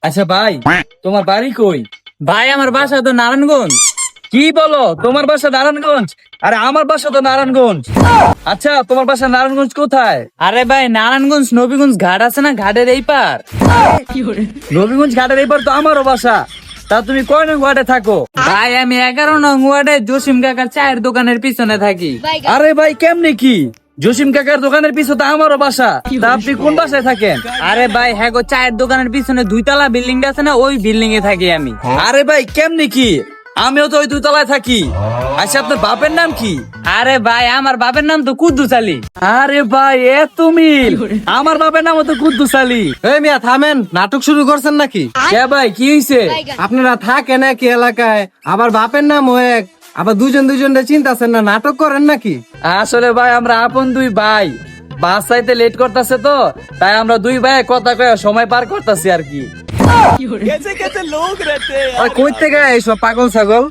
আচ্ছা ভাই, তোমার বাড়ি কই? ভাই আমার বাসা তো নারায়ণগঞ্জ। কি বলো, তোমার বাসা নারায়ণগঞ্জ? আরে আমার বাসা তো নারায়ণগঞ্জ। আচ্ছা, তোমার বাসা নারায়ণগঞ্জ কোথায়? আরে ভাই নারায়ণগঞ্জ নবীগঞ্জ ঘাট আছে না, ঘাটের এই পার। নবীগঞ্জ ঘাটের এবার তো আমারও বাসা। তা তুমি কয় নং ওয়ার্ডে থাকো? ভাই আমি 11 নং ওয়ার্ডে জসিম কাকার চায়ের দোকানের পিছনে থাকি। আরে ভাই কেমনে কি? জসিম কাকার দোকানের পিছনে তো আমারও বাসা। তা আপনি কোন বাসায় থাকেন? আরে ভাই হ্যাঁ গো, চায়ের দোকানের পিছনে 2 তলা বিল্ডিং আছে না, ওই বিল্ডিং এ থাকি আমি। আরে ভাই কেমনে কি? আমিও তো ওই 2 তলায় থাকি। আচ্ছা, আপনার বাপের নাম কি? আরে ভাই আমার বাপের নাম তো কুদ্দুস আলী। আরে ভাই এত মিল! আমার বাপের নামও তো কুদ্দুস আলী। এই মিয়া থামেন, নাটক শুরু করছেন নাকি? কে ভাই, কি হইছে? আপনারা থাকেন একই এলাকায়, আবার বাপের নাম এক, আবার দুজনরে চিন্তাছেন না, নাটক করেন নাকি? আসলে ভাই আমরা আপন দুই ভাই। বাস চাইতে লেট করতেছে তো, তাই আমরা দুই ভাই কথা কয়ে সময় পার করতেছি আর কি। আর কই থেকে এইসব পাগল ছাগল?